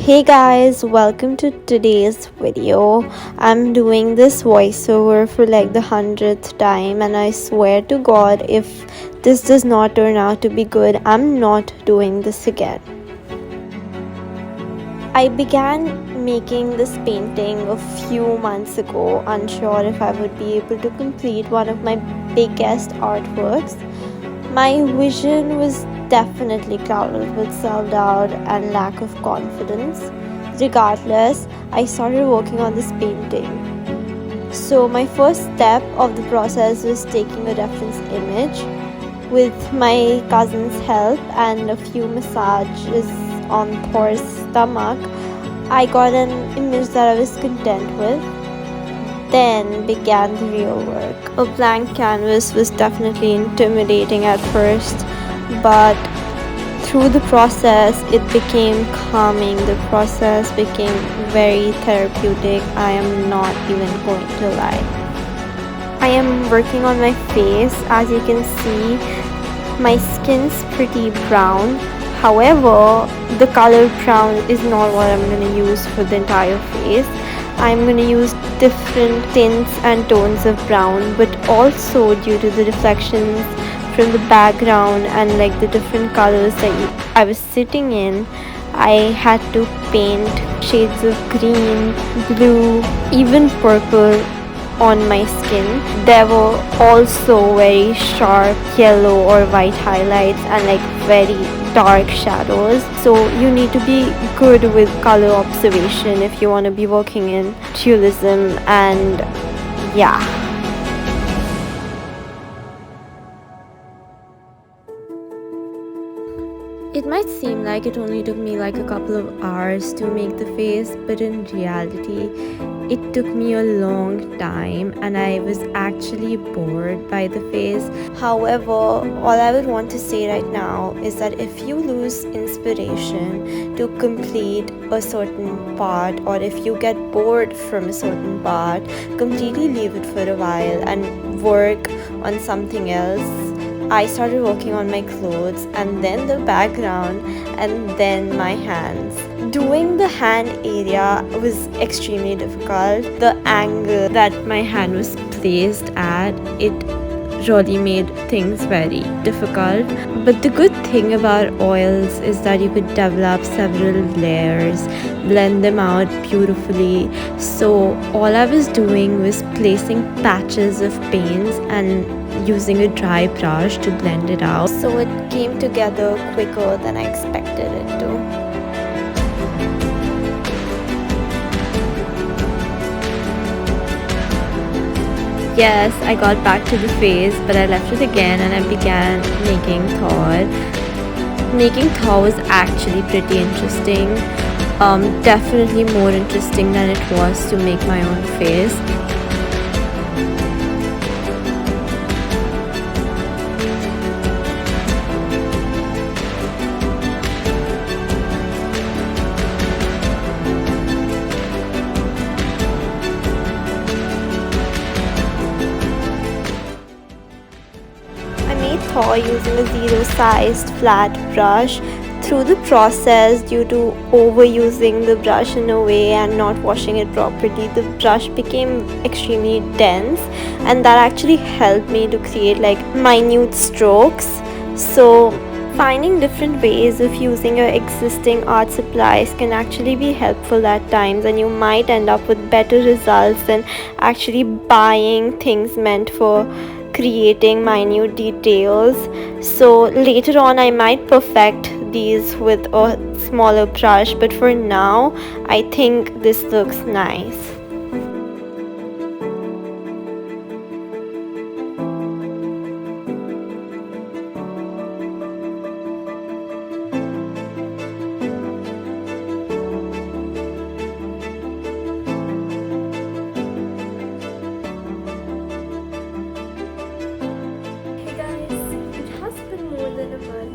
Hey guys, welcome to today's video. I'm doing this voiceover for like the 100th time, and I swear to God, if this does not turn out to be good, I'm not doing this again. I began making this painting a few months ago, unsure if I would be able to complete one of my biggest artworks. My vision was definitely clouded with self doubt and lack of confidence. Regardless, I started working on this painting. So, my first step of the process was taking a reference image. With my cousin's help and a few massages on Thor's stomach, I got an image that I was content with. Then began the real work. A blank canvas was definitely intimidating at first, but through the process, it became calming. The process became very therapeutic. I am not even going to lie. I am working on my face. As you can see, my skin's pretty brown. However, the color brown is not what I'm going to use for the entire face. I'm going to use different tints and tones of brown, but also due to the reflections from the background and like the different colors that I was sitting in, I had to paint shades of green, blue, even purple on my skin. There were also very sharp yellow or white highlights and like very dark shadows. So you need to be good with color observation if you want to be working in realism, and yeah. It might seem like it only took me like a couple of hours to make the face, but in reality, it took me a long time and I was actually bored by the face. However, all I would want to say right now is that if you lose inspiration to complete a certain part, or if you get bored from a certain part, completely leave it for a while and work on something else. I started working on my clothes and then the background and then my hands. Doing the hand area was extremely difficult. The angle that my hand was placed at, it really made things very difficult. But the good thing about oils is that you could develop several layers, blend them out beautifully. So all I was doing was placing patches of paints and using a dry brush to blend it out. So it came together quicker than I expected it to. Yes, I got back to the face, but I left it again and I began making Thor. Making Thor was actually pretty interesting. Definitely more interesting than it was to make my own face. Thor using a zero-sized flat brush. Through the process, due to overusing the brush in a way and not washing it properly, the brush became extremely dense, and that actually helped me to create like minute strokes. So finding different ways of using your existing art supplies can actually be helpful at times, and you might end up with better results than actually buying things meant for creating minute details. So later on I might perfect these with a smaller brush, but for now I think this looks nice.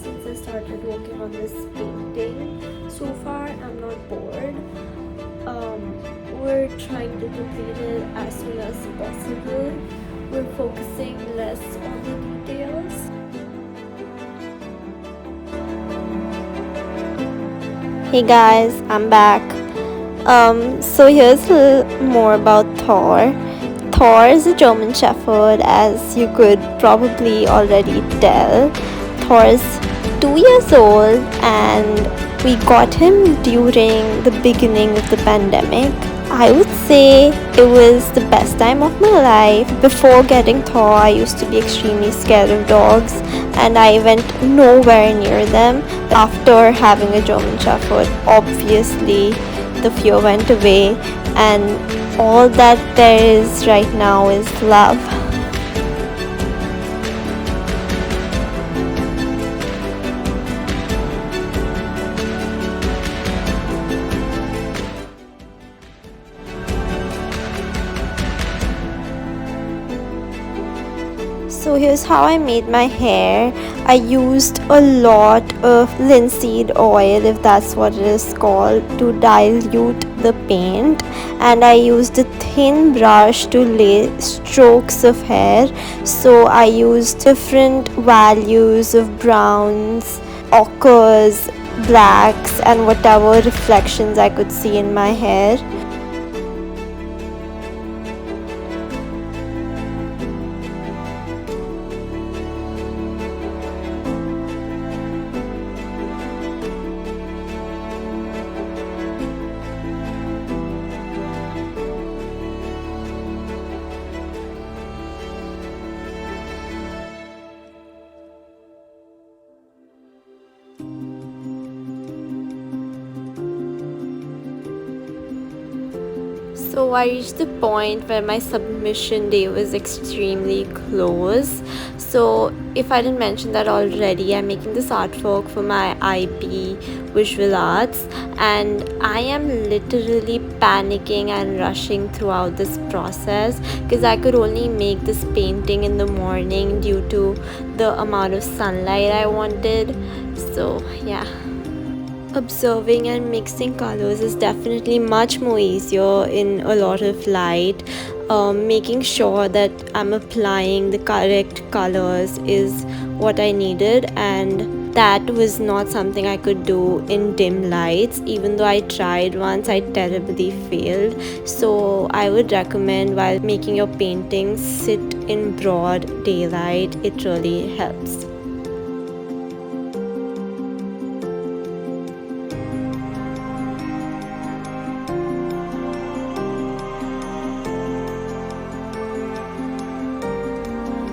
Since I started working on this painting, so far I'm not bored. We're trying to complete it as soon as possible. We're focusing less on the details. Hey guys, I'm back. So here's a little more about Thor. Thor is a German Shepherd, as you could probably already tell. Thor is 2 years old, and we got him during the beginning of the pandemic. I would say it was the best time of my life. Before getting Thor, I used to be extremely scared of dogs, and I went nowhere near them. After having a German Shepherd, obviously the fear went away, and all that there is right now is love. So here's how I made my hair. I used a lot of linseed oil, if that's what it is called, to dilute the paint, and I used a thin brush to lay strokes of hair. So I used different values of browns, ochres, blacks, and whatever reflections I could see in my hair. So I reached the point where my submission day was extremely close. So if I didn't mention that already, I'm making this artwork for my IP visual arts, and I am literally panicking and rushing throughout this process because I could only make this painting in the morning due to the amount of sunlight I wanted. So yeah. Observing and mixing colors is definitely much more easier in a lot of light. Making sure that I'm applying the correct colors is what I needed, and that was not something I could do in dim lights. Even though I tried once, I terribly failed. So I would recommend, while making your paintings, sit in broad daylight. It really helps.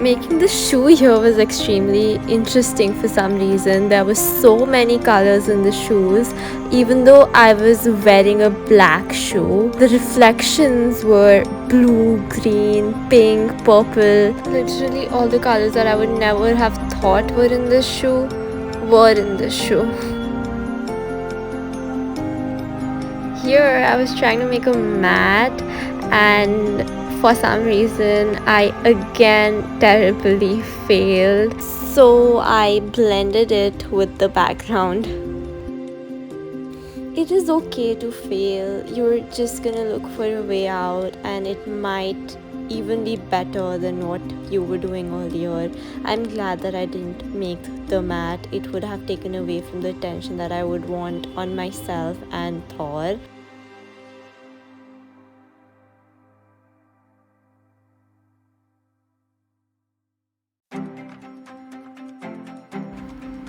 Making the shoe here was extremely interesting for some reason. There were so many colors in the shoes. Even though I was wearing a black shoe, the reflections were blue, green, pink, purple. Literally all the colors that I would never have thought were in this shoe were in this shoe. Here I was trying to make a mat, and for some reason I again terribly failed. So I blended it with the background. It is okay to fail. You're just gonna look for a way out, and it might even be better than what you were doing earlier. I'm glad that I didn't make the mat. It would have taken away from the attention that I would want on myself and Thor.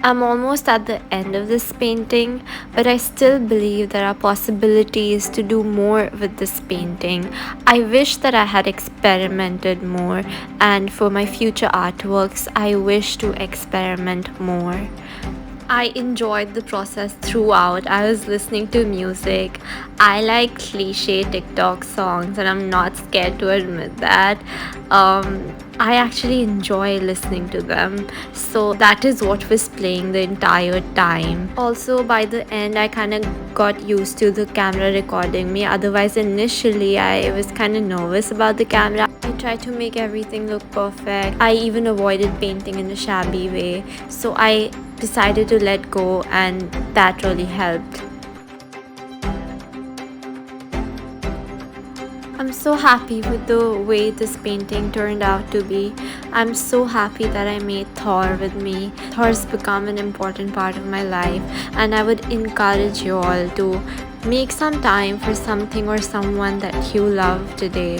I'm almost at the end of this painting, but I still believe there are possibilities to do more with this painting. I wish that I had experimented more, and for my future artworks, I wish to experiment more. I enjoyed the process throughout. I was listening to music. I like cliche TikTok songs, and I'm not scared to admit that. I actually enjoy listening to them. So that is what was playing the entire time. Also, by the end, I kind of got used to the camera recording me. Otherwise, initially, I was kind of nervous about the camera. I tried to make everything look perfect. I even avoided painting in a shabby way. So I decided to let go, and that really helped. I'm so happy with the way this painting turned out to be. I'm so happy that I made Thor with me. Thor's become an important part of my life, and I would encourage you all to make some time for something or someone that you love today.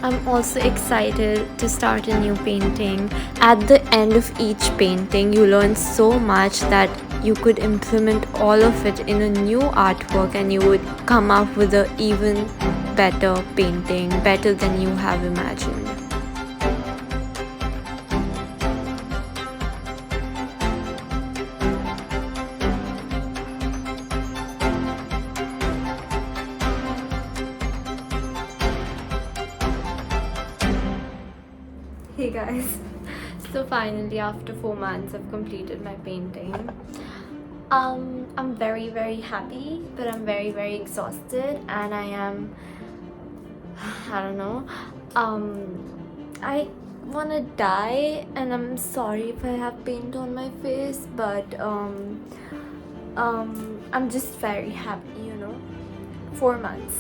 I'm also excited to start a new painting. At the end of each painting, you learn so much that you could implement all of it in a new artwork and you would come up with an even better painting, better than you have imagined. Hey guys, so finally after 4 months I've completed my painting. I'm very happy, but I'm very exhausted, and I don't know, I wanna die, and I'm sorry if I have paint on my face, but I'm just very happy, 4 months.